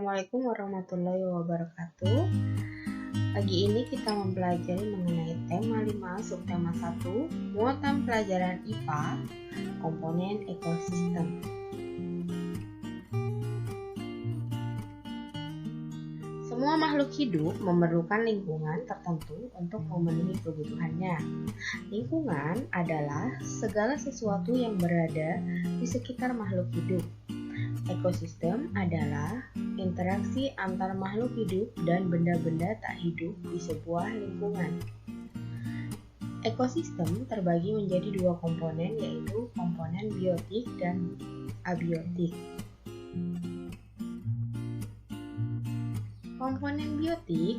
Assalamualaikum warahmatullahi wabarakatuh. Pagi ini kita mempelajari mengenai tema 5 subtema 1 muatan pelajaran IPA komponen ekosistem. Semua makhluk hidup memerlukan lingkungan tertentu untuk memenuhi kebutuhannya. Lingkungan adalah segala sesuatu yang berada di sekitar makhluk hidup. Ekosistem adalah interaksi antar makhluk hidup dan benda-benda tak hidup di sebuah lingkungan. Ekosistem terbagi menjadi dua komponen, yaitu komponen biotik dan abiotik. Komponen biotik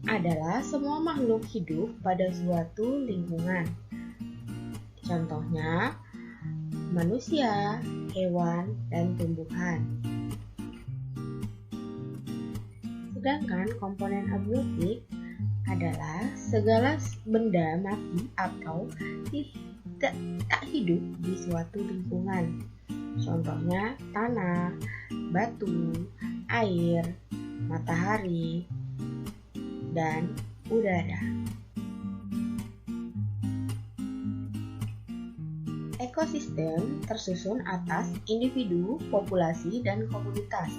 adalah semua makhluk hidup pada suatu lingkungan. Contohnya, manusia, hewan, dan tumbuhan. Sedangkan komponen abiotik adalah segala benda mati atau tak hidup di suatu lingkungan. Contohnya tanah, batu, air, matahari, dan udara. Ekosistem tersusun atas individu, populasi, dan komunitas.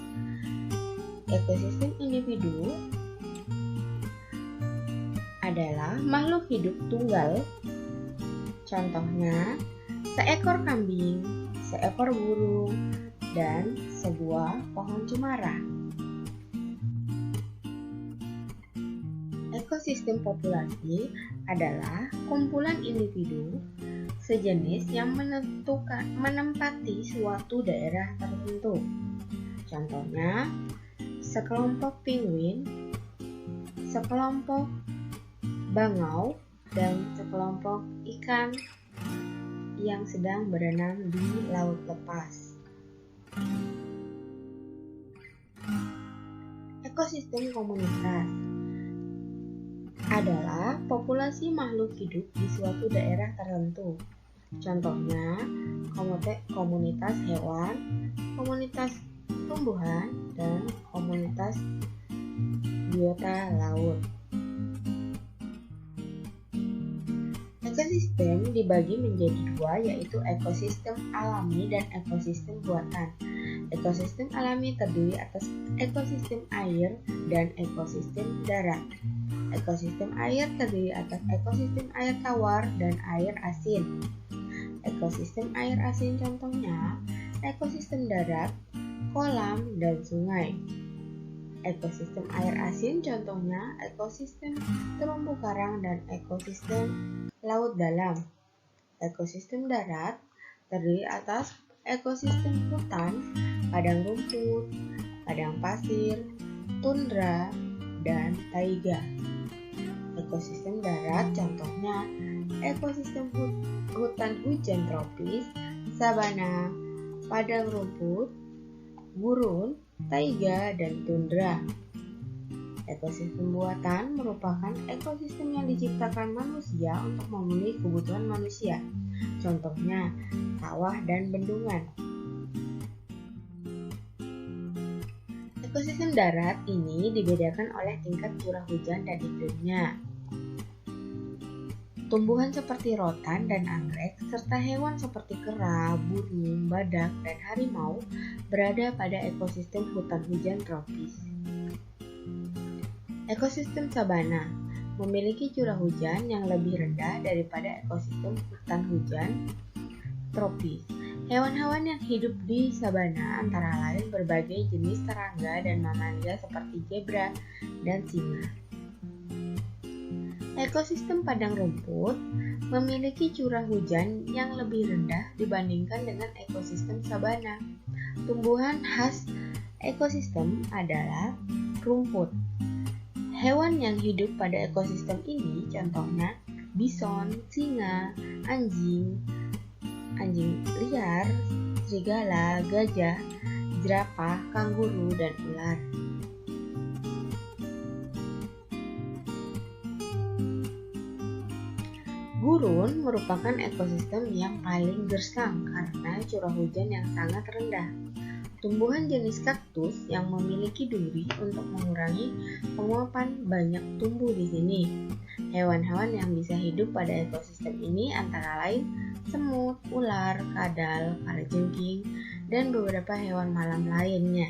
Ekosistem individu adalah makhluk hidup tunggal. Contohnya, seekor kambing, seekor burung, dan sebuah pohon cemara. Ekosistem populasi adalah kumpulan individu sejenis yang menempati suatu daerah tertentu. Contohnya, sekelompok penguin, sekelompok bangau, dan sekelompok ikan yang sedang berenang di laut lepas. Ekosistem komunitas adalah populasi makhluk hidup di suatu daerah tertentu. Contohnya, komunitas hewan, komunitas tumbuhan, dan komunitas biota laut. Ekosistem dibagi menjadi dua, yaitu ekosistem alami dan ekosistem buatan. Ekosistem alami terdiri atas ekosistem air dan ekosistem darat. Ekosistem air terdiri atas ekosistem air tawar dan air asin. Ekosistem air asin contohnya ekosistem darat, kolam, dan sungai. Ekosistem air asin contohnya ekosistem terumbu karang dan ekosistem laut dalam. Ekosistem darat terdiri atas ekosistem hutan, padang rumput, padang pasir, tundra, dan taiga. Ekosistem darat contohnya ekosistem hutan hujan tropis, sabana, padang rumput, gurun, taiga, dan tundra. Ekosistem buatan merupakan ekosistem yang diciptakan manusia untuk memenuhi kebutuhan manusia. Contohnya sawah dan bendungan. Ekosistem darat ini dibedakan oleh tingkat curah hujan dan iklimnya. Tumbuhan seperti rotan dan anggrek, serta hewan seperti kera, burung, badak, dan harimau berada pada ekosistem hutan hujan tropis. Ekosistem sabana memiliki curah hujan yang lebih rendah daripada ekosistem hutan hujan tropis. Hewan-hewan yang hidup di sabana antara lain berbagai jenis serangga dan mamalia seperti zebra dan singa. Ekosistem padang rumput memiliki curah hujan yang lebih rendah dibandingkan dengan ekosistem sabana. Tumbuhan khas ekosistem adalah rumput. Hewan yang hidup pada ekosistem ini contohnya bison, singa, anjing liar, serigala, gajah, jerapah, kanguru, dan ular. Gurun merupakan ekosistem yang paling gersang karena curah hujan yang sangat rendah. tumbuhan jenis kaktus yang memiliki duri untuk mengurangi penguapan banyak tumbuh di sini. Hewan-hewan yang bisa hidup pada ekosistem ini antara lain semut, ular, kadal, kalajengking, dan beberapa hewan malam lainnya.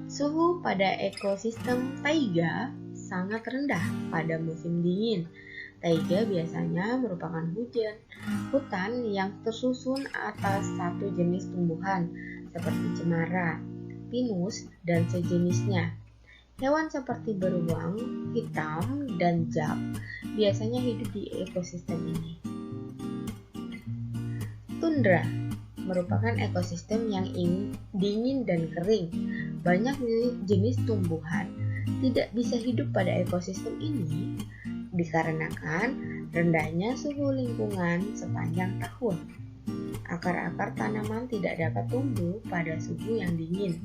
Suhu pada ekosistem taiga sangat rendah pada musim dingin. Taiga biasanya merupakan hutan yang tersusun atas satu jenis tumbuhan seperti cemara, pinus, dan sejenisnya. Hewan seperti beruang, hitam, dan jak biasanya hidup di ekosistem ini. Tundra merupakan ekosistem yang dingin dan kering. Banyak jenis tumbuhan tidak bisa hidup pada ekosistem ini dikarenakan rendahnya suhu lingkungan sepanjang tahun. Akar-akar tanaman tidak dapat tumbuh pada suhu yang dingin.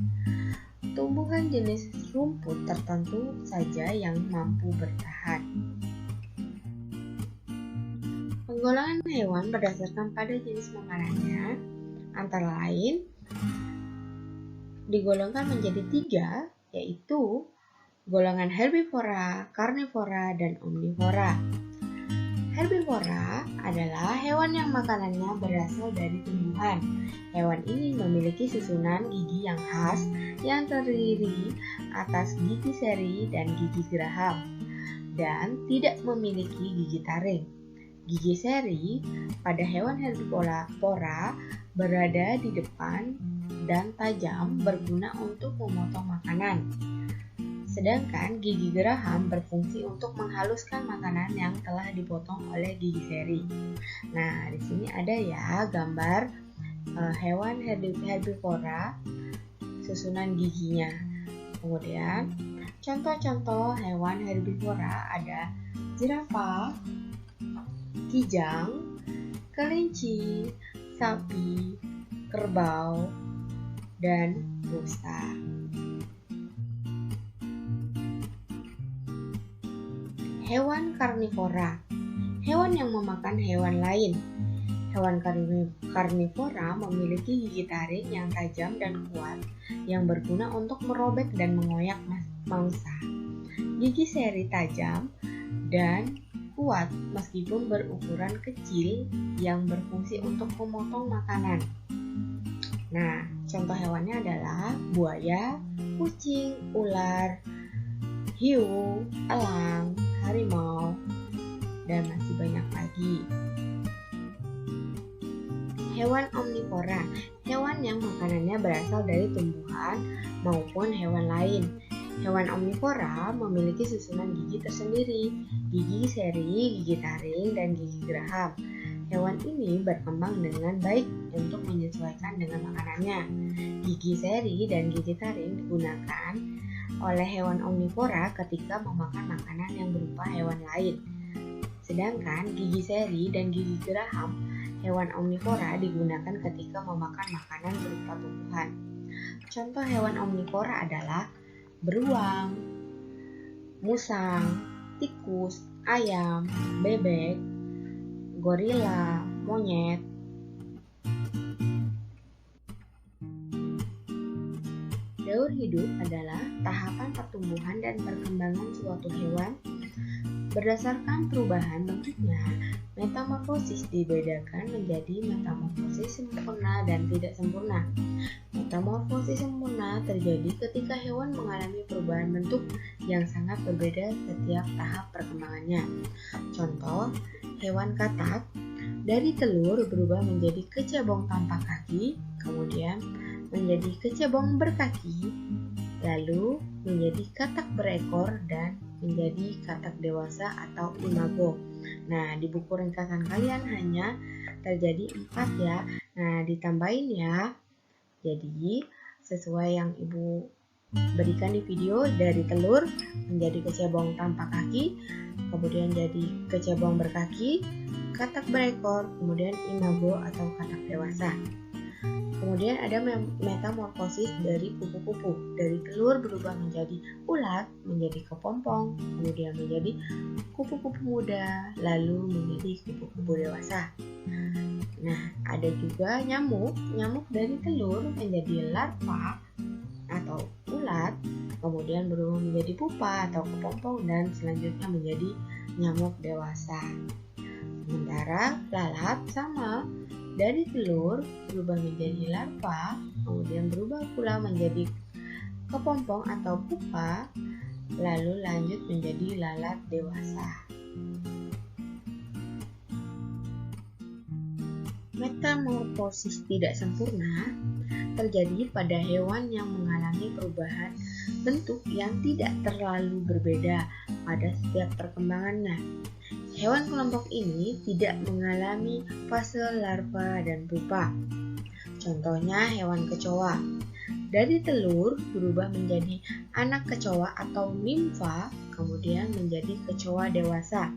Tumbuhan jenis rumput tertentu saja yang mampu bertahan. Penggolongan hewan berdasarkan pada jenis makanannya antara lain digolongkan menjadi 3, yaitu golongan herbivora, karnivora, dan omnivora. Herbivora adalah hewan yang makanannya berasal dari tumbuhan. Hewan ini memiliki susunan gigi yang khas yang terdiri atas gigi seri dan gigi geraham, dan tidak memiliki gigi taring. Gigi seri pada hewan herbivora berada di depan dan tajam, berguna untuk memotong makanan. Sedangkan gigi geraham berfungsi untuk menghaluskan makanan yang telah dipotong oleh gigi seri. Nah, di sini ada ya gambar hewan herbivora, susunan giginya. Kemudian contoh-contoh hewan herbivora ada zirafah, kijang, kelinci, sapi, kerbau, dan rusa. Hewan karnivora, hewan yang memakan hewan lain. Hewan karnivora memiliki gigi taring yang tajam dan kuat yang berguna untuk merobek dan mengoyak mangsa. Gigi seri tajam dan kuat meskipun berukuran kecil yang berfungsi untuk memotong makanan. Nah, contoh hewannya adalah buaya, kucing, ular, hiu, elang, harimau, dan masih banyak lagi. Hewan omnivora, hewan yang makanannya berasal dari tumbuhan maupun hewan lain. Hewan omnivora memiliki susunan gigi tersendiri, gigi seri, gigi taring, dan gigi geraham. Hewan ini berkembang dengan baik untuk menyesuaikan dengan makanannya. Gigi seri dan gigi taring digunakan oleh hewan omnivora ketika memakan makanan yang berupa hewan lain. Sedangkan gigi seri dan gigi geraham hewan omnivora digunakan ketika memakan makanan berupa tumbuhan. Contoh hewan omnivora adalah beruang, musang, tikus, ayam, bebek, gorila, monyet. Daur hidup adalah tahapan pertumbuhan dan perkembangan suatu hewan. Berdasarkan perubahan bentuknya, metamorfosis dibedakan menjadi metamorfosis sempurna dan tidak sempurna. Metamorfosis sempurna terjadi ketika hewan mengalami perubahan bentuk yang sangat berbeda setiap tahap perkembangannya. Contoh, hewan katak dari telur berubah menjadi kecebong tanpa kaki, kemudian menjadi kecebong berkaki, lalu menjadi katak berekor, dan menjadi katak dewasa atau imago. Nah, di buku ringkasan kalian hanya terjadi 4 ya. Nah, ditambahin ya. Jadi, sesuai yang Ibu berikan di video, dari telur menjadi kecebong tanpa kaki, kemudian jadi kecebong berkaki, katak berekor, kemudian imago atau katak dewasa. Kemudian ada metamorfosis dari kupu-kupu. Dari telur berubah menjadi ulat, menjadi kepompong, kemudian menjadi kupu-kupu muda, lalu menjadi kupu-kupu dewasa. Nah, ada juga nyamuk. Nyamuk dari telur menjadi larva atau ulat, kemudian berubah menjadi pupa atau kepompong, dan selanjutnya menjadi nyamuk dewasa. Sementara lalat sama, dari telur berubah menjadi larva, kemudian berubah pula menjadi kepompong atau pupa, lalu lanjut menjadi lalat dewasa. Metamorfosis tidak sempurna terjadi pada hewan yang mengalami perubahan bentuk yang tidak terlalu berbeda pada setiap perkembangannya. Hewan kelompok ini tidak mengalami fase larva dan pupa. Contohnya hewan kecoa. Dari telur berubah menjadi anak kecoa atau nimfa, kemudian menjadi kecoa dewasa.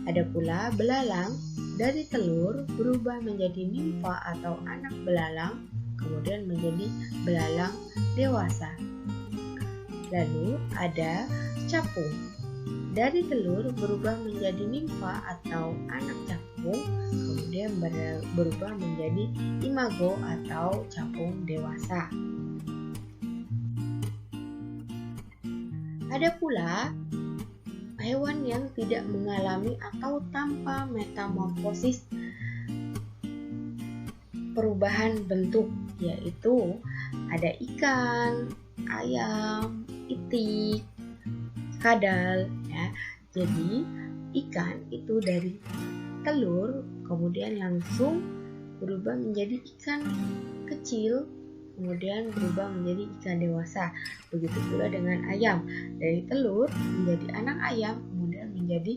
Ada pula belalang. Dari telur berubah menjadi nimfa atau anak belalang, kemudian menjadi belalang dewasa. Lalu ada capung. Dari telur berubah menjadi nimfa atau anak capung, kemudian berubah menjadi imago atau capung dewasa. Ada pula hewan yang tidak mengalami atau tanpa metamorfosis perubahan bentuk, yaitu ada ikan, ayam, itik, kadal ya. Jadi ikan itu dari telur kemudian langsung berubah menjadi ikan kecil, kemudian berubah menjadi ikan dewasa. Begitu pula dengan ayam, dari telur menjadi anak ayam, kemudian menjadi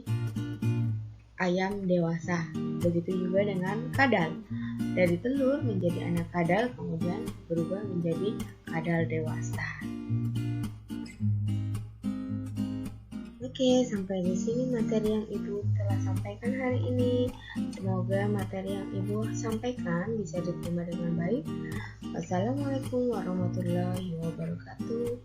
ayam dewasa. Begitu juga dengan kadal, dari telur menjadi anak kadal, kemudian berubah menjadi kadal dewasa. Oke, sampai di sini materi yang Ibu telah sampaikan hari ini. Semoga materi yang Ibu sampaikan bisa diterima dengan baik. Wassalamualaikum warahmatullahi wabarakatuh.